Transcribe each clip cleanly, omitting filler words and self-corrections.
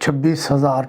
26,000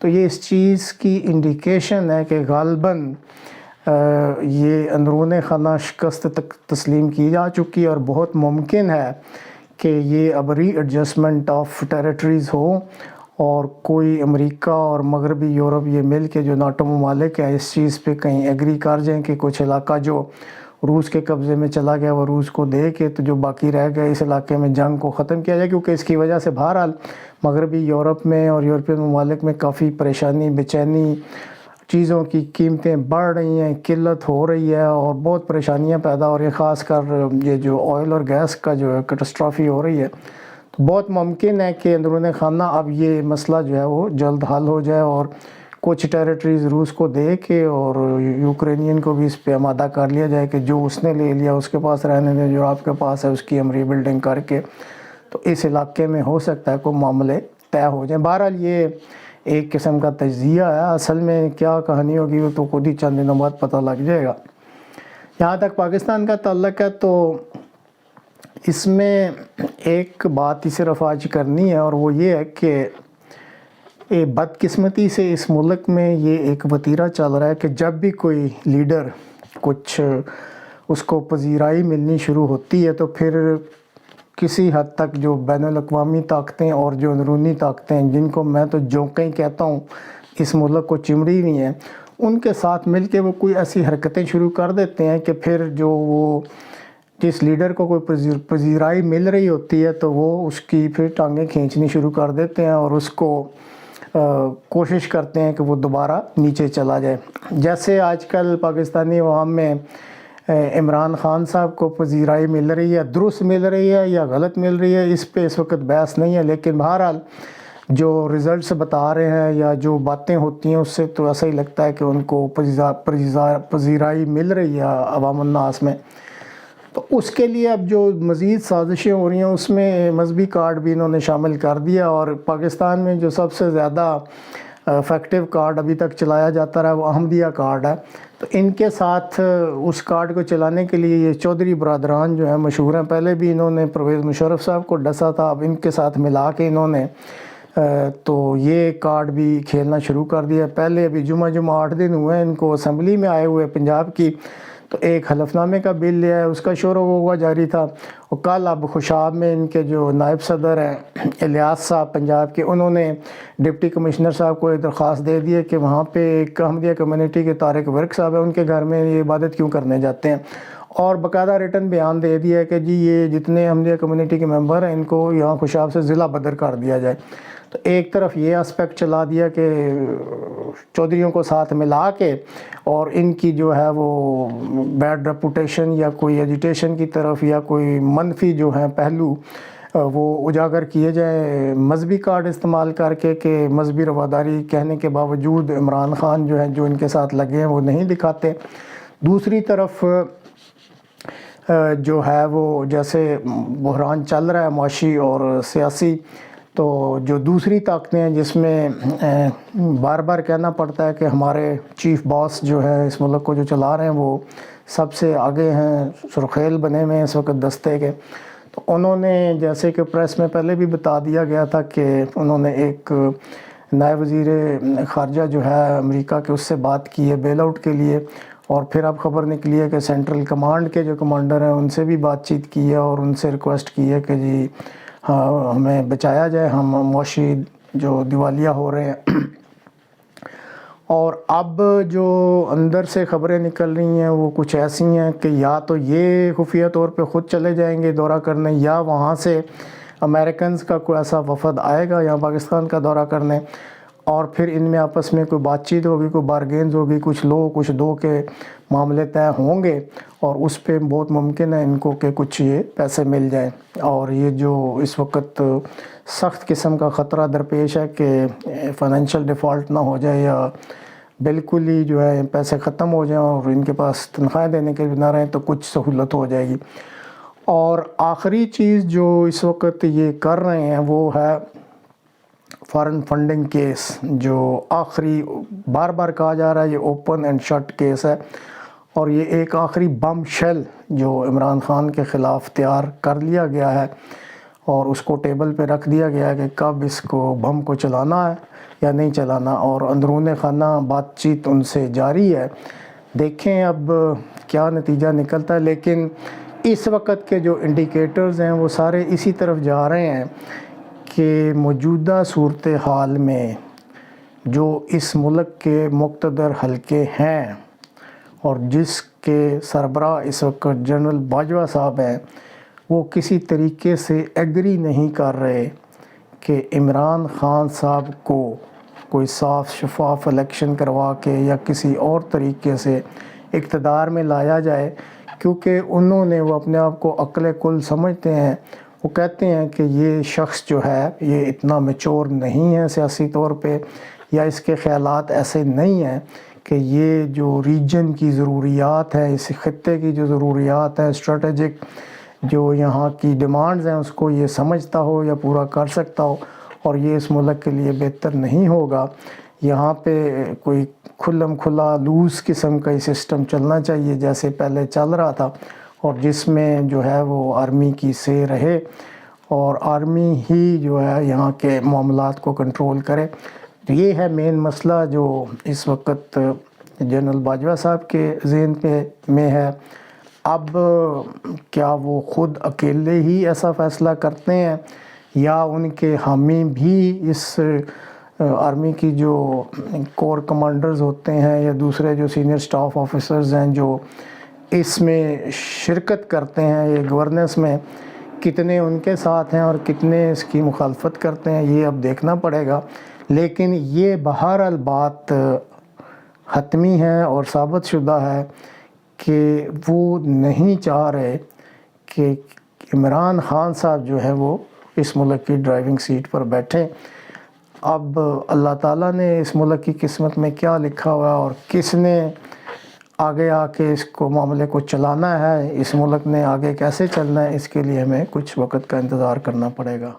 تو یہ اس چیز کی انڈیکیشن ہے کہ غالباً یہ اندرون خانہ شکست تک تسلیم کی جا چکی اور بہت ممکن ہے کہ یہ اب ری ایڈجسٹمنٹ آف ٹیریٹریز ہو اور کوئی امریکہ اور مغربی یورپ یہ مل کے جو ناٹو ممالک ہیں اس چیز پہ کہیں ایگری کر جائیں کہ کچھ علاقہ جو روس کے قبضے میں چلا گیا وہ روس کو دے کے تو جو باقی رہ گئے اس علاقے میں جنگ کو ختم کیا جائے، کیونکہ اس کی وجہ سے بہرحال مغربی یورپ میں اور یورپین ممالک میں کافی پریشانی، بے چینی، چیزوں کی قیمتیں بڑھ رہی ہیں، قلت ہو رہی ہے اور بہت پریشانیاں پیدا ہو رہی ہیں، خاص کر یہ جو آئل اور گیس کا جو ہے کیٹاسٹرافی ہو رہی ہے۔ تو بہت ممکن ہے کہ اندرون خانہ اب یہ مسئلہ جو ہے وہ جلد حل ہو جائے اور کچھ ٹیریٹریز روس کو دے کے اور یوکرینین کو بھی اس پہ آمادہ کر لیا جائے کہ جو اس نے لے لیا اس کے پاس رہنے دیں، جو آپ کے پاس ہے اس کی ہم ری بلڈنگ کر کے تو اس علاقے میں ہو سکتا ہے کوئی معاملے طے ہو جائیں۔ بہرحال یہ ایک قسم کا تجزیہ ہے، اصل میں کیا کہانی ہوگی وہ تو خود ہی چند دنوں بعد پتہ لگ جائے گا۔ یہاں تک پاکستان کا تعلق ہے تو اس میں ایک بات ہی صرف آج کرنی ہے اور وہ یہ ہے کہ بدقسمتی سے اس ملک میں یہ ایک وتیرہ چل رہا ہے کہ جب بھی کوئی لیڈر کچھ اس کو پذیرائی ملنی شروع ہوتی ہے تو پھر کسی حد تک جو بین الاقوامی طاقتیں اور جو اندرونی طاقتیں ہیں جن کو میں تو جونکیں کہتا ہوں اس ملک کو چمڑی ہوئی ہیں، ان کے ساتھ مل کے وہ کوئی ایسی حرکتیں شروع کر دیتے ہیں کہ پھر جو وہ جس لیڈر کو کوئی پذیرائی مل رہی ہوتی ہے تو وہ اس کی پھر ٹانگیں کھینچنی شروع کر دیتے ہیں اور اس کو کوشش کرتے ہیں کہ وہ دوبارہ نیچے چلا جائے۔ جیسے آج کل پاکستانی عوام میں عمران خان صاحب کو پذیرائی مل رہی ہے، درست مل رہی ہے یا غلط مل رہی ہے اس پہ اس وقت بحث نہیں ہے، لیکن بہرحال جو ریزلٹس بتا رہے ہیں یا جو باتیں ہوتی ہیں اس سے تو ایسا ہی لگتا ہے کہ ان کو پذیرائی مل رہی ہے عوام الناس میں۔ تو اس کے لیے اب جو مزید سازشیں ہو رہی ہیں اس میں مذہبی کارڈ بھی انہوں نے شامل کر دیا، اور پاکستان میں جو سب سے زیادہ افیکٹو کارڈ ابھی تک چلایا جاتا رہا وہ احمدیہ کارڈ ہے۔ تو ان کے ساتھ اس کارڈ کو چلانے کے لیے یہ چودھری برادران جو ہیں مشہور ہیں، پہلے بھی انہوں نے پرویز مشرف صاحب کو ڈسا تھا، اب ان کے ساتھ ملا کے انہوں نے تو یہ کارڈ بھی کھیلنا شروع کر دیا۔ پہلے ابھی جمعہ 8 دن ہوئے ہیں ان کو اسمبلی میں آئے ہوئے پنجاب کی، تو ایک حلف نامے کا بل لیا ہے، اس کا شور و غوغا جاری تھا، اور کل اب خوشاب میں ان کے جو نائب صدر ہیں الیاس صاحب پنجاب کے، انہوں نے ڈپٹی کمشنر صاحب کو ایک درخواست دے دی ہے کہ وہاں پہ ایک احمدیہ کمیونٹی کے طارق ورک صاحب ہیں، ان کے گھر میں یہ عبادت کیوں کرنے جاتے ہیں، اور باقاعدہ ریٹن بیان دے دیا ہے کہ جی یہ جتنے احمدیہ کمیونٹی کے ممبر ہیں ان کو یہاں خوشاب سے ضلع بدر کر دیا جائے۔ تو ایک طرف یہ اسپیکٹ چلا دیا کہ چودھریوں کو ساتھ ملا کے اور ان کی جو ہے وہ بیڈ ریپوٹیشن یا کوئی ایجیٹیشن کی طرف یا کوئی منفی جو ہیں پہلو وہ اجاگر کیے جائیں مذہبی کارڈ استعمال کر کے، کہ مذہبی رواداری کہنے کے باوجود عمران خان جو ہیں جو ان کے ساتھ لگے ہیں وہ نہیں دکھاتے۔ دوسری طرف جو ہے وہ جیسے بحران چل رہا ہے معاشی اور سیاسی، تو جو دوسری طاقتیں ہیں جس میں بار بار کہنا پڑتا ہے کہ ہمارے چیف باس جو ہے اس ملک کو جو چلا رہے ہیں وہ سب سے آگے ہیں، سرخیل بنے ہوئے ہیں اس وقت دستے کے، تو انہوں نے جیسے کہ پریس میں پہلے بھی بتا دیا گیا تھا کہ انہوں نے ایک نائب وزیر خارجہ جو ہے امریکہ کے اس سے بات کی ہے بیل آؤٹ کے لیے، اور پھر اب خبر نکلی ہے کہ سینٹرل کمانڈ کے جو کمانڈر ہیں ان سے بھی بات چیت کی ہے اور ان سے ریکویسٹ کی ہے کہ جی ہاں ہمیں بچایا جائے، ہم معاشی جو دیوالیہ ہو رہے ہیں۔ اور اب جو اندر سے خبریں نکل رہی ہیں وہ کچھ ایسی ہیں کہ یا تو یہ خفیہ طور پہ خود چلے جائیں گے دورہ کرنے، یا وہاں سے امریکنز کا کوئی ایسا وفد آئے گا یہاں پاکستان کا دورہ کرنے، اور پھر ان میں آپس میں کوئی بات چیت ہوگی، کوئی بارگینز ہوگی، کچھ لو کچھ دو کے معاملے طے ہوں گے، اور اس پہ بہت ممکن ہے ان کو کہ کچھ یہ پیسے مل جائیں۔ اور یہ جو اس وقت سخت قسم کا خطرہ درپیش ہے کہ فائنینشیل ڈیفالٹ نہ ہو جائے یا بالکل ہی جو ہے پیسے ختم ہو جائیں اور ان کے پاس تنخواہیں دینے کے نہ رہیں، تو کچھ سہولت ہو جائے گی۔ اور آخری چیز جو اس وقت یہ کر رہے ہیں وہ ہے فارن فنڈنگ کیس، جو آخری بار بار کہا جا رہا ہے یہ اوپن اینڈ شٹ کیس ہے، اور یہ ایک آخری بم شیل جو عمران خان کے خلاف تیار کر لیا گیا ہے اور اس کو ٹیبل پہ رکھ دیا گیا ہے کہ کب اس کو بم کو چلانا ہے، یا نہیں چلانا، اور اندرون خانہ بات چیت ان سے جاری ہے۔ دیکھیں اب کیا نتیجہ نکلتا ہے، لیکن اس وقت کے جو انڈیکیٹرز ہیں وہ سارے اسی طرف جا رہے ہیں کہ موجودہ صورتحال میں جو اس ملک کے مقتدر حلقے ہیں اور جس کے سربراہ اس وقت جنرل باجوہ صاحب ہیں، وہ کسی طریقے سے ایگری نہیں کر رہے کہ عمران خان صاحب کو کوئی صاف شفاف الیکشن کروا کے یا کسی اور طریقے سے اقتدار میں لایا جائے، کیونکہ انہوں نے وہ اپنے آپ کو عقل کل سمجھتے ہیں۔ وہ کہتے ہیں کہ یہ شخص جو ہے یہ اتنا میچور نہیں ہے سیاسی طور پہ، یا اس کے خیالات ایسے نہیں ہیں کہ یہ جو ریجن کی ضروریات ہیں، اس خطے کی جو ضروریات ہیں، اسٹریٹجک جو یہاں کی ڈیمانڈز ہیں، اس کو یہ سمجھتا ہو یا پورا کر سکتا ہو، اور یہ اس ملک کے لیے بہتر نہیں ہوگا۔ یہاں پہ کوئی کھلم کھلا لوز قسم کا ہی سسٹم چلنا چاہیے جیسے پہلے چل رہا تھا، اور جس میں جو ہے وہ آرمی کی سے رہے اور آرمی ہی جو ہے یہاں کے معاملات کو کنٹرول کرے۔ یہ ہے مین مسئلہ جو اس وقت جنرل باجوہ صاحب کے ذہن میں ہے۔ اب کیا وہ خود اکیلے ہی ایسا فیصلہ کرتے ہیں یا ان کے حامی بھی اس آرمی کی جو کور کمانڈرز ہوتے ہیں یا دوسرے جو سینئر سٹاف آفیسرز ہیں جو اس میں شرکت کرتے ہیں، یہ گورننس میں کتنے ان کے ساتھ ہیں اور کتنے اس کی مخالفت کرتے ہیں، یہ اب دیکھنا پڑے گا۔ لیکن یہ بہرحال بات حتمی ہے اور ثابت شدہ ہے کہ وہ نہیں چاہ رہے کہ عمران خان صاحب جو ہے وہ اس ملک کی ڈرائیونگ سیٹ پر بیٹھیں۔ اب اللہ تعالیٰ نے اس ملک کی قسمت میں کیا لکھا ہوا ہے اور کس نے آگے آ کے اس کو معاملے کو چلانا ہے، اس ملک نے آگے کیسے چلنا ہے، اس کے لیے ہمیں کچھ وقت کا انتظار کرنا پڑے گا۔